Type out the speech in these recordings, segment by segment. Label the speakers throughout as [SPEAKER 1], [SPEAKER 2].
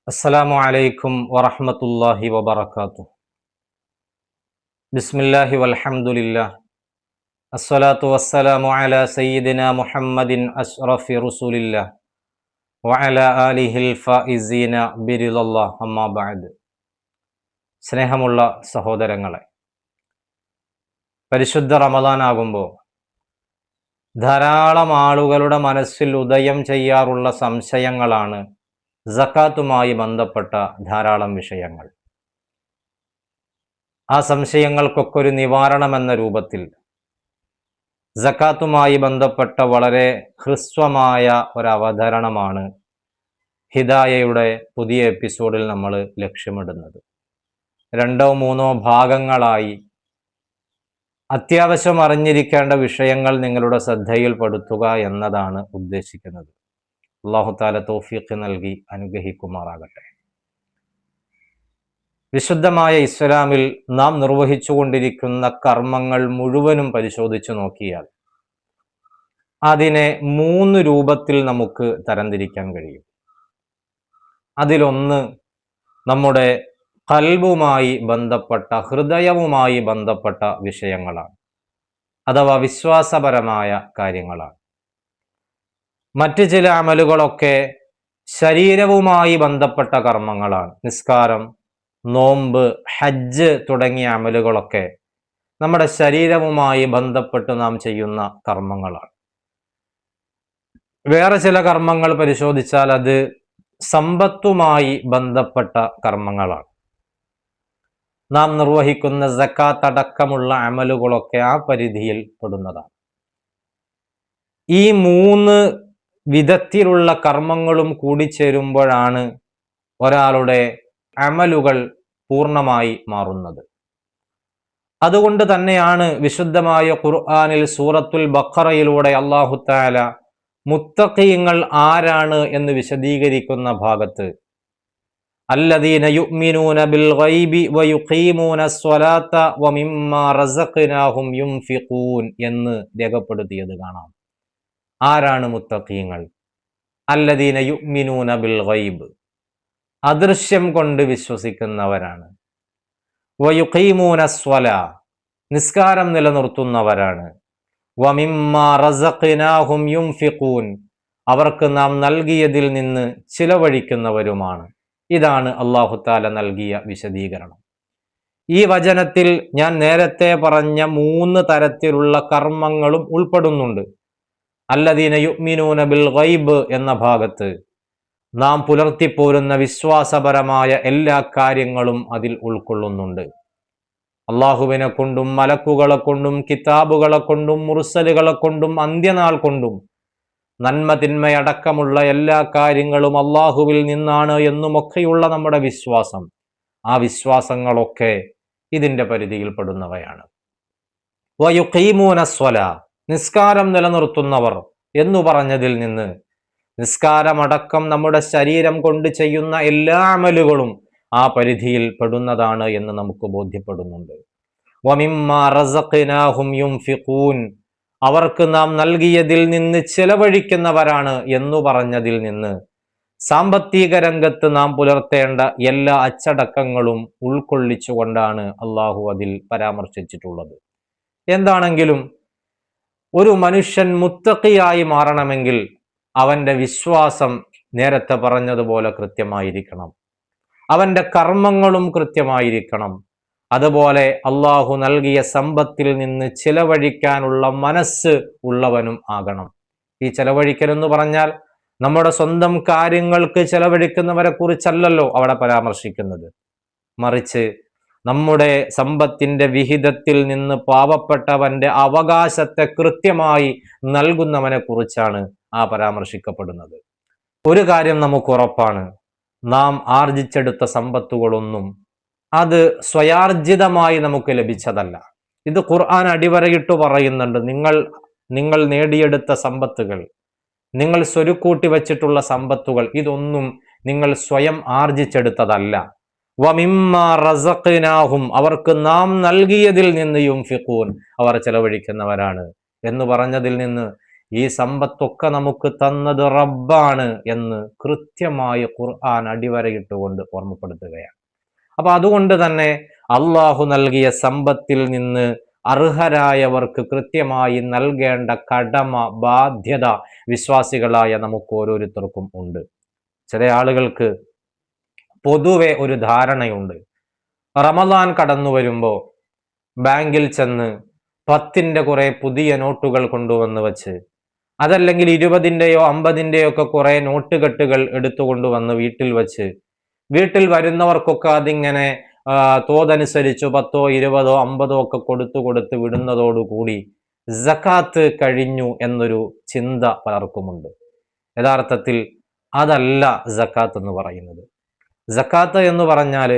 [SPEAKER 1] അസ്സലാമു അലൈക്കും വറഹ്മത്തുള്ളാഹി വബറകാതുഹു. ബിസ്മില്ലാഹി വൽഹംദുലില്ലാഹ്. അസ്സലാത്തു വസ്സലാമു അലാ സയ്യിദിനാ മുഹമ്മദിൻ അഷ്റഫി റസൂലില്ലാഹ് വഅലാ ആലിഹിൽ ഫായിസീന ബിറിളല്ലാഹ്. അമ്മാ ബഅദ്. സ്നേഹമുള്ള സഹോദരങ്ങളെ, പരിശുദ്ധ റമദാൻ ആകുമ്പോൾ ധാരാളം ആളുകളുടെ മനസ്സിൽ ഉദയം ചെയ്യാറുള്ള സംശയങ്ങളാണ് സക്കാത്തുമായി ബന്ധപ്പെട്ട ധാരാളം വിഷയങ്ങൾ. ആ സംശയങ്ങൾക്കൊക്കെ ഒരു നിവാരണമെന്ന രൂപത്തിൽ സക്കാത്തുമായി ബന്ധപ്പെട്ട വളരെ ഹ്രസ്വമായ ഒരവതരണമാണ് ഹിദായയുടെ പുതിയ എപ്പിസോഡിൽ നമ്മൾ ലക്ഷ്യമിടുന്നത്. 2-3 ഭാഗങ്ങളായി അത്യാവശ്യം അറിഞ്ഞിരിക്കേണ്ട വിഷയങ്ങൾ നിങ്ങളുടെ ശ്രദ്ധയിൽപ്പെടുത്തുക എന്നതാണ് ഉദ്ദേശിക്കുന്നത്. അല്ലാഹു തആല തൗഫീഖ് നൽകി അനുഗ്രഹിക്കുമാറാകട്ടെ. വിശുദ്ധമായ ഇസ്ലാമിൽ നാം നിർവഹിച്ചുകൊണ്ടിരിക്കുന്ന കർമ്മങ്ങൾ മുഴുവനും പരിശോധിച്ചു നോക്കിയാൽ അതിനെ 3 രൂപത്തിൽ നമുക്ക് തരംതിരിക്കാൻ കഴിയും. അതിലൊന്ന് നമ്മുടെ ഖൽബുമായി ബന്ധപ്പെട്ട, ഹൃദയവുമായി ബന്ധപ്പെട്ട വിഷയങ്ങളാണ്, അഥവാ വിശ്വാസപരമായ കാര്യങ്ങളാണ്. മറ്റ് ചില അമലുകളൊക്കെ ശരീരവുമായി ബന്ധപ്പെട്ട കർമ്മങ്ങളാണ്. നിസ്കാരം, നോമ്പ്, ഹജ്ജ് തുടങ്ങിയ അമലുകളൊക്കെ നമ്മുടെ ശരീരവുമായി ബന്ധപ്പെട്ട് നാം ചെയ്യുന്ന കർമ്മങ്ങളാണ്. വേറെ ചില കർമ്മങ്ങൾ പരിശോധിച്ചാൽ അത് സമ്പത്തുമായി ബന്ധപ്പെട്ട കർമ്മങ്ങളാണ്. നാം നിർവഹിക്കുന്ന സക്കാത്ത് അടക്കമുള്ള അമലുകളൊക്കെ ആ പരിധിയിൽ പെടുന്നതാണ്. ഈ 3 വിധത്തിലുള്ള കർമ്മങ്ങളും കൂടിച്ചേരുമ്പോഴാണ് ഒരാളുടെ അമലുകൾ പൂർണ്ണമായി മാറുന്നത്. അതുകൊണ്ട് തന്നെയാണ് വിശുദ്ധമായ ഖുർആനിൽ സൂറത്തുൽ ബഖറയിലൂടെ അല്ലാഹു തആല മുത്തഖീങ്ങൾ ആരാണ് എന്ന് വിശദീകരിക്കുന്ന ഭാഗത്ത് അല്ലദീന യുഅ്മിനൂന ബിൽ ഗൈബി വയുഖീമൂന സ്വലാത്ത വമിമ്മാ റസഖ്നാഹും യുൻഫിഖൂൻ എന്ന് രേഖപ്പെടുത്തിയത് കാണാം. ആരാണ് മുത്തഖീങ്ങൾ? അല്ലദീന യുഅ്മിനൂന ബിൽ ഗൈബ്, അദൃശ്യം കൊണ്ട് വിശ്വസിക്കുന്നവരാണ്. വയുഖീമൂന സ്വലാ, നിസ്കാരം നിലനിർത്തുന്നവരാണ്. വമിമ്മാ റസഖ്നാഹും യുൻഫിഖൂൻ, അവർക്ക് നാം നൽകിയതിൽ നിന്ന് ചിലവഴിക്കുന്നവരുമാണ്. ഇതാണ് അല്ലാഹു തആല നൽകിയ വിശദീകരണം. ഈ വചനത്തിൽ ഞാൻ നേരത്തെ പറഞ്ഞ 3 തരത്തിലുള്ള കർമ്മങ്ങളും ഉൾപ്പെടുന്നുണ്ട്. അല്ലദീന യുഅ്മിനൂന ബിൽ ഗൈബ് എന്ന ഭാഗത്ത് നാം പുലർത്തിപ്പോരുന്ന വിശ്വാസപരമായ എല്ലാ കാര്യങ്ങളും അതിൽ ഉൾക്കൊള്ളുന്നുണ്ട്. അള്ളാഹുവിനെ കൊണ്ടും മലക്കുകളെ കൊണ്ടും കിതാബുകളെ കൊണ്ടും മുർസലുകളെ കൊണ്ടും അന്ത്യനാൾ കൊണ്ടും നന്മ തിന്മയടക്കമുള്ള എല്ലാ കാര്യങ്ങളും അള്ളാഹുവിൽ നിന്നാണ് എന്നുമൊക്കെയുള്ള നമ്മുടെ വിശ്വാസം, ആ വിശ്വാസങ്ങളൊക്കെ ഇതിൻ്റെ പരിധിയിൽപ്പെടുന്നവയാണ്. വയുഖീമൂന സ്വലാ, നിസ്കാരം നിലനിർത്തുന്നവർ എന്നു പറഞ്ഞതിൽ നിന്ന് നിസ്കാരമടക്കം നമ്മുടെ ശരീരം കൊണ്ട് ചെയ്യുന്ന എല്ലാ അമലുകളും ആ പരിധിയിൽ പെടുന്നതാണ് എന്ന് നമുക്ക് ബോധ്യപ്പെടുന്നുണ്ട്. വമിമ്മാ റസഖ്നാഹും യുൻഫിഖൂൻ, അവർക്ക് നാം നൽകിയതിൽ നിന്ന് ചെലവഴിക്കുന്നവരാണ് എന്നു പറഞ്ഞതിൽ നിന്ന് സാമ്പത്തിക രംഗത്ത് നാം പുലർത്തേണ്ട എല്ലാ അച്ചടക്കങ്ങളും ഉൾക്കൊള്ളിച്ചുകൊണ്ടാണ് അള്ളാഹു അതിൽ പരാമർശിച്ചിട്ടുള്ളത്. എന്താണെങ്കിലും ഒരു മനുഷ്യൻ മുത്തഖിയായി മാറണമെങ്കിൽ അവന്റെ വിശ്വാസം നേരത്തെ പറഞ്ഞതുപോലെ കൃത്യമായിരിക്കണം, അവന്റെ കർമ്മങ്ങളും കൃത്യമായിരിക്കണം. അതുപോലെ അള്ളാഹു നൽകിയ സമ്പത്തിൽ നിന്ന് ചിലവഴിക്കാനുള്ള മനസ്സ് ഉള്ളവനും ആകണം. ഈ ചിലവഴിക്കൽ എന്ന് പറഞ്ഞാൽ നമ്മുടെ സ്വന്തം കാര്യങ്ങൾക്ക് ചിലവഴിക്കുന്നവരെ കുറിച്ചല്ലല്ലോ അവിടെ പരാമർശിക്കുന്നത്, മറിച്ച് നമ്മുടെ സമ്പത്തിന്റെ വിഹിതത്തിൽ നിന്ന് പാവപ്പെട്ടവന്റെ അവകാശത്തെ കൃത്യമായി നൽകുന്നവനെ കുറിച്ചാണ് ആ പരാമർശിക്കപ്പെടുന്നത്. ഒരു കാര്യം നമുക്ക് ഉറപ്പാണ്, നാം ആർജിച്ചെടുത്ത സമ്പത്തുകളൊന്നും അത് സ്വയാർജിതമായി നമുക്ക് ലഭിച്ചതല്ല. ഇത് ഖുർആൻ അടിവരയിട്ട് പറയുന്നുണ്ട്. നിങ്ങൾ നേടിയെടുത്ത സമ്പത്തുകൾ, നിങ്ങൾ സ്വരുക്കൂട്ടി വച്ചിട്ടുള്ള സമ്പത്തുകൾ, ഇതൊന്നും നിങ്ങൾ സ്വയം ആർജിച്ചെടുത്തതല്ല. വമിമ്മാ റസഖ്നാഹും, അവർക്ക് നാം നൽകിയതിൽ നിന്ന് യുൻഫിഖൂൻ, അവർ ചെലവഴിക്കുന്നവരാണ് എന്ന് പറഞ്ഞതിൽ നിന്ന് ഈ സമ്പത്തൊക്കെ നമുക്ക് തന്നത് റബ്ബാണ് എന്ന് കൃത്യമായി ഖുർആൻ അടിവരയിട്ടുകൊണ്ട് ഓർമ്മപ്പെടുത്തുകയാണ്. അപ്പൊ അതുകൊണ്ട് തന്നെ അള്ളാഹു നൽകിയ സമ്പത്തിൽ നിന്ന് അർഹരായവർക്ക് കൃത്യമായി നൽകേണ്ട കടമ, ബാധ്യത വിശ്വാസികളായ നമുക്ക് ഓരോരുത്തർക്കും ഉണ്ട്. ചില ആളുകൾക്ക് പൊതുവെ ഒരു ധാരണയുണ്ട്, റമദാൻ കടന്നു വരുമ്പോൾ ബാങ്കിൽ ചെന്ന് 10ന്റെ കുറെ പുതിയ നോട്ടുകൾ കൊണ്ടുവന്ന് വെച്ച്, അതല്ലെങ്കിൽ 20ന്റെയോ 50ന്റെയോ ഒക്കെ കുറെ നോട്ടുകെട്ടുകൾ എടുത്തുകൊണ്ടുവന്ന് വീട്ടിൽ വെച്ച്, വീട്ടിൽ വരുന്നവർക്കൊക്കെ അതിങ്ങനെ തോതനുസരിച്ച് 10ഓ 20ഓ 50ഓ ഒക്കെ കൊടുത്ത് വിടുന്നതോടുകൂടി സക്കാത്ത് കഴിഞ്ഞു എന്നൊരു ചിന്ത പലർക്കുമുണ്ട്. യഥാർത്ഥത്തിൽ അതല്ല സക്കാത്ത് എന്ന് പറയുന്നത്. സക്കാത്ത് എന്ന് പറഞ്ഞാൽ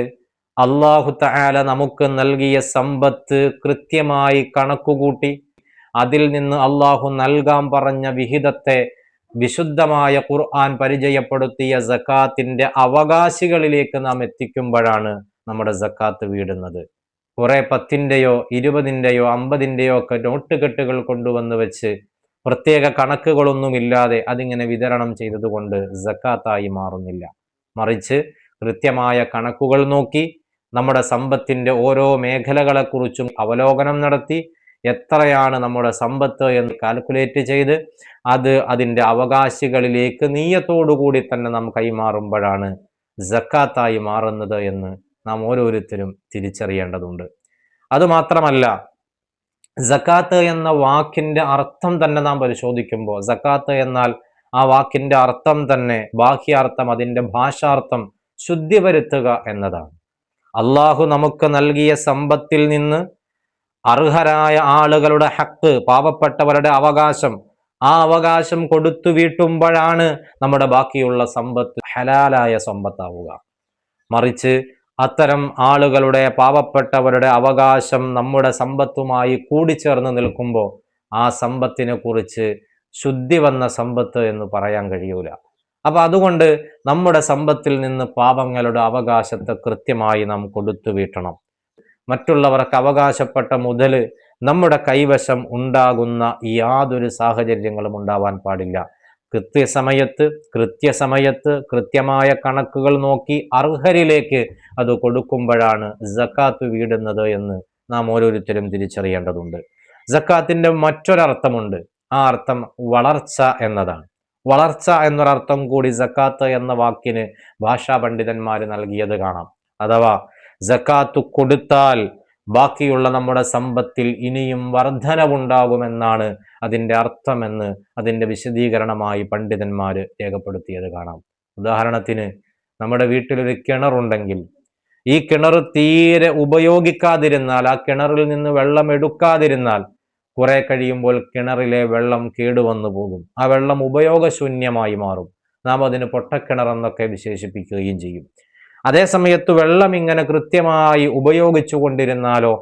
[SPEAKER 1] അല്ലാഹു തആല നമുക്ക് നൽകിയ സമ്പത്ത് കൃത്യമായി കണക്കുകൂട്ടി അതിൽ നിന്ന് അല്ലാഹു നൽകാൻ പറഞ്ഞ വിഹിതത്തെ വിശുദ്ധമായ ഖുർആൻ പരിചയപ്പെടുത്തിയ സക്കാത്തിന്റെ അവകാശികളിലേക്ക് നാം എത്തിക്കുമ്പോഴാണ് നമ്മുടെ സക്കാത്ത് വീടുന്നത്. കുറെ 10ന്റെയോ 20ന്റെയോ 50ന്റെയോ ഒക്കെ നോട്ടുകെട്ടുകൾ കൊണ്ടുവന്ന് വെച്ച് പ്രത്യേക കണക്കുകളൊന്നുമില്ലാതെ അതിങ്ങനെ വിതരണം ചെയ്തതുകൊണ്ട് സക്കാത്തായി മാറുന്നില്ല. മറിച്ച് കൃത്യമായ കണക്കുകൾ നോക്കി നമ്മുടെ സമ്പത്തിന്റെ ഓരോ മേഖലകളെക്കുറിച്ചും അവലോകനം നടത്തി എത്രയാണ് നമ്മുടെ സമ്പത്ത് എന്ന് കാൽക്കുലേറ്റ് ചെയ്ത് അത് അതിൻ്റെ അവകാശികളിലേക്ക് നീയത്തോടുകൂടി തന്നെ നാം കൈമാറുമ്പോഴാണ് സക്കാത്തായി മാറുന്നത് എന്ന് നാം ഓരോരുത്തരും തിരിച്ചറിയേണ്ടതുണ്ട്. അതുമാത്രമല്ല, സക്കാത്ത് എന്ന വാക്കിന്റെ അർത്ഥം തന്നെ നാം പരിശോധിക്കുമ്പോൾ, സക്കാത്ത് എന്നാൽ ആ വാക്കിന്റെ അർത്ഥം തന്നെ, ബാഹ്യാർത്ഥം, അതിൻ്റെ ഭാഷാർത്ഥം ശുദ്ധി വരുത്തുക എന്നതാണ്. അള്ളാഹു നമുക്ക് നൽകിയ സമ്പത്തിൽ നിന്ന് അർഹരായ ആളുകളുടെ ഹക്ക്, പാവപ്പെട്ടവരുടെ അവകാശം, ആ അവകാശം കൊടുത്തു വീട്ടുമ്പോഴാണ് നമ്മുടെ ബാക്കിയുള്ള സമ്പത്ത് ഹലാലായ സമ്പത്താവുക. മറിച്ച് അത്തരം ആളുകളുടെ, പാവപ്പെട്ടവരുടെ അവകാശം നമ്മുടെ സമ്പത്തുമായി കൂടിച്ചേർന്ന് നിൽക്കുമ്പോൾ ആ സമ്പത്തിനെ കുറിച്ച് ശുദ്ധി വന്ന സമ്പത്ത് എന്ന് പറയാൻ കഴിയൂല. അപ്പൊ അതുകൊണ്ട് നമ്മുടെ സമ്പത്തിൽ നിന്ന് പാവങ്ങളുടെ അവകാശത്തെ കൃത്യമായി നാം കൊടുത്തു വീട്ടണം. മറ്റുള്ളവർക്ക് അവകാശപ്പെട്ട മുതൽ നമ്മുടെ കൈവശം ഉണ്ടാകുന്ന യാതൊരു സാഹചര്യങ്ങളും ഉണ്ടാവാൻ പാടില്ല. കൃത്യസമയത്ത് കൃത്യമായ കണക്കുകൾ നോക്കി അർഹരിലേക്ക് അത് കൊടുക്കുമ്പോഴാണ് സക്കാത്ത് വീടുന്നത് എന്ന് നാം ഓരോരുത്തരും തിരിച്ചറിയേണ്ടതുണ്ട്. സക്കാത്തിന്റെ മറ്റൊരർത്ഥമുണ്ട്. ആ അർത്ഥം വളർച്ച എന്നതാണ്. വളർച്ച എന്നൊരർത്ഥം കൂടി സക്കാത്ത് എന്ന വാക്കിന് ഭാഷാ പണ്ഡിതന്മാർ നൽകിയത് കാണാം. അഥവാ സക്കാത്ത് കൊടുത്താൽ ബാക്കിയുള്ള നമ്മുടെ സമ്പത്തിൽ ഇനിയും വർധനവുണ്ടാകുമെന്നാണ് അതിൻ്റെ അർത്ഥമെന്ന് അതിൻ്റെ വിശദീകരണമായി പണ്ഡിതന്മാർ രേഖപ്പെടുത്തിയത് കാണാം. ഉദാഹരണത്തിന്, നമ്മുടെ വീട്ടിലൊരു കിണറുണ്ടെങ്കിൽ ഈ കിണർ തീരെ ഉപയോഗിക്കാതിരുന്നാൽ, ആ കിണറിൽ നിന്ന് വെള്ളം എടുക്കാതിരുന്നാൽ കുറെ കഴിയുമ്പോൾ കിണറിലെ വെള്ളം കേടുവന്നു പോകും. ആ വെള്ളം ഉപയോഗശൂന്യമായി മാറും. നാം അതിന് പൊട്ടക്കിണർ എന്നൊക്കെ വിശേഷിപ്പിക്കുകയും ചെയ്യും. അതേസമയത്ത് വെള്ളം ഇങ്ങനെ കൃത്യമായി ഉപയോഗിച്ചു കൊണ്ടിരുന്നാലോ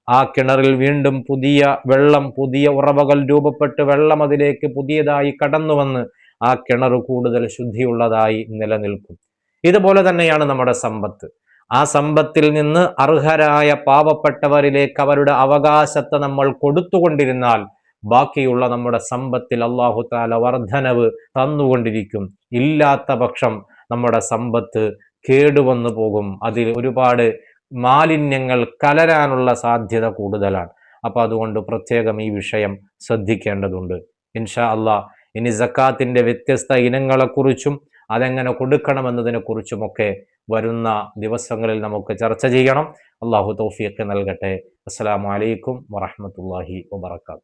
[SPEAKER 1] ആ കിണറിൽ വീണ്ടും പുതിയ ഉറവകൾ രൂപപ്പെട്ട് വെള്ളം അതിലേക്ക് പുതിയതായി കടന്നു വന്ന് ആ കിണർ കൂടുതൽ ശുദ്ധിയുള്ളതായി നിലനിൽക്കും. ഇതുപോലെ തന്നെയാണ് നമ്മുടെ സമ്പത്ത്. ആ സമ്പത്തിൽ നിന്ന് അർഹരായ പാവപ്പെട്ടവരിലേക്ക് അവരുടെ അവകാശത്തെ നമ്മൾ കൊടുത്തുകൊണ്ടിരുന്നാൽ ബാക്കിയുള്ള നമ്മുടെ സമ്പത്തിൽ അല്ലാഹു തആല വർധനവ് തന്നുകൊണ്ടിരിക്കും. ഇല്ലാത്ത പക്ഷം നമ്മുടെ സമ്പത്ത് കേടുവന്നു പോകും. അതിൽ ഒരുപാട് മാലിന്യങ്ങൾ കലരാനുള്ള സാധ്യത കൂടുതലാണ്. അപ്പൊ അതുകൊണ്ട് പ്രത്യേകം ഈ വിഷയം ശ്രദ്ധിക്കേണ്ടതുണ്ട്. ഇൻഷാ അള്ളാഹ് ഇനി സക്കാത്തിന്റെ വ്യത്യസ്ത ഇനങ്ങളെക്കുറിച്ചും അതെങ്ങനെ കൊടുക്കണമെന്നതിനെ കുറിച്ചുമൊക്കെ വരുന്ന ദിവസങ്ങളിൽ നമുക്ക് ചർച്ച ചെയ്യണം. അള്ളാഹു തൗഫീഖ് നൽകട്ടെ. അസ്സലാമു അലൈക്കും വറഹ്മത്തുള്ളാഹി വബറകാതുഹു.